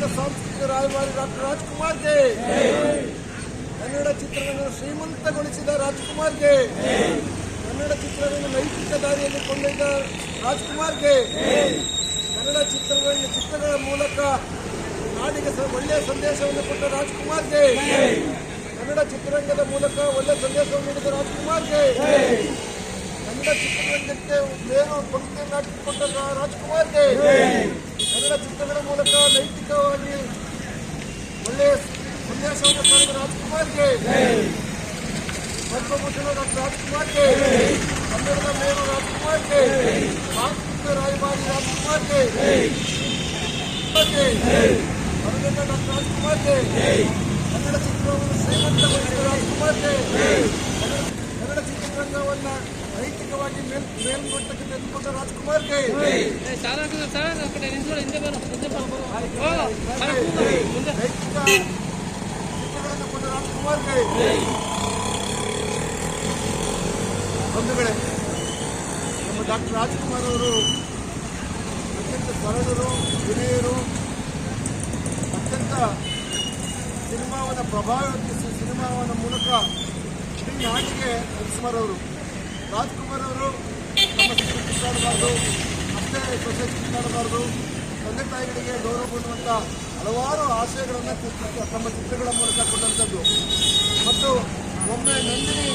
ಚಿತ್ರರಂಗದ ಸಾಂಸ್ಕೃತಿಕ ರಾಯಭಾರಿ ಡಾಕ್ಟರ್ ರಾಜ್ಕುಮಾರ್ಗೆ, ಕನ್ನಡ ಚಿತ್ರರಂಗ ಶ್ರೀಮಂತಗೊಳಿಸಿದ ರಾಜ್ಕುಮಾರ್ಗೆ, ಕನ್ನಡ ಚಿತ್ರರಂಗ ನೈತಿಕ ದಾರಿಯಲ್ಲಿ ಕೊಂಡೊಯ್ದ ರಾಜ್ಕುಮಾರ್ಗೆ, ಕನ್ನಡ ಚಿತ್ರಗಳ ಮೂಲಕ ನಾಡಿಗೆ ಒಳ್ಳೆಯ ಸಂದೇಶವನ್ನು ಕೊಟ್ಟ ರಾಜ್ಕುಮಾರ್ಗೆ, ಕನ್ನಡ ಚಿತ್ರರಂಗದ ಮೂಲಕ ಒಳ್ಳೆಯ ಸಂದೇಶವನ್ನು ನೀಡಿದ ರಾಜ್ಕುಮಾರ್ಗೆ, ಕನ್ನಡ ಚಿತ್ರರಂಗಕ್ಕೆ ಬೇರು ಪಂಕ್ತಿಯನ್ನು ಹಾಕಿಕೊಟ್ಟ ರಾಜ್ಕುಮಾರ್ಗೆ, ಕನ್ನಡ ಚಿತ್ರಗಳ ಮೂಲಕ ನೈತಿಕವಾಗಿ ಒಳ್ಳೆಯ ಸಂದೇಶವನ್ನು ಸಾರಿದ ರಾಜ್ಕುಮಾರ್ಗೆ, ಪದ್ಮಭೂಷಣ ಡಾಕ್ಟರ್ ರಾಜ್ಕುಮಾರ್ಗೆ, ಕನ್ನಡದ ಮೇರು ರಾಜ್ಕುಮಾರ್ಗೆ, ಸಾಂಸ್ಕೃತಿಕ ರಾಯಭಾರಿ ರಾಜ್ಕುಮಾರ್ಗೆ, ಅರವಿಂದ ಡಾಕ್ಟರ್ ರಾಜ್ಕುಮಾರ್ಗೆ, ಕನ್ನಡ ಚಿತ್ರವನ್ನು ಶ್ರೀಮಂತಗೊಳಿಸಿದ ರಾಜ್ಕುಮಾರ್ಗೆ, ಕನ್ನಡ ಚಿತ್ರರಂಗವನ್ನು ನೈತಿಕವಾಗಿ ಮೇಲ್ಮಟ್ಟಕ್ಕೆ ತೆಗೆದುಕೊಂಡ ರಾಜ್ಕುಮಾರ್ಗೆ, ನೈತಿಕ ಚಿತ್ರಗಳನ್ನು ಕೊಂಡ ರಾಜ್ಕುಮಾರ್ಗೆ. ಬಂಧುಗಳೇ, ನಮ್ಮ ಡಾಕ್ಟರ್ ರಾಜ್ಕುಮಾರ್ ಅವರು ಅತ್ಯಂತ ಸರಳರು, ವಿನಯರು, ಅತ್ಯಂತ ಸಿನಿಮಾವನ್ನು ಪ್ರಭಾವಿಸಿ ಸಿನಿಮಾವನ್ನ ಮೂಲಕ ಇಡೀ ನಾಡಿಗೆ ರಾಜ್ಕುಮಾರ್ ಅವರು ನಮ್ಮ ಕಿತ್ತಾಡಬಾರ್ದು, ಅಷ್ಟೇ ಸೊಸೆ ಕಿತ್ತಾಡಬಾರ್ದು, ತಂದೆ ತಾಯಿಗಳಿಗೆ ಗೌರವ ಕೊಡುವಂಥ ಹಲವಾರು ಆಶಯಗಳನ್ನು ತಮ್ಮ ಚಿತ್ರಗಳ ಮೂಲಕ ಕೊಟ್ಟಂಥದ್ದು. ಮತ್ತು ಒಮ್ಮೆ ನಂದಿನಿ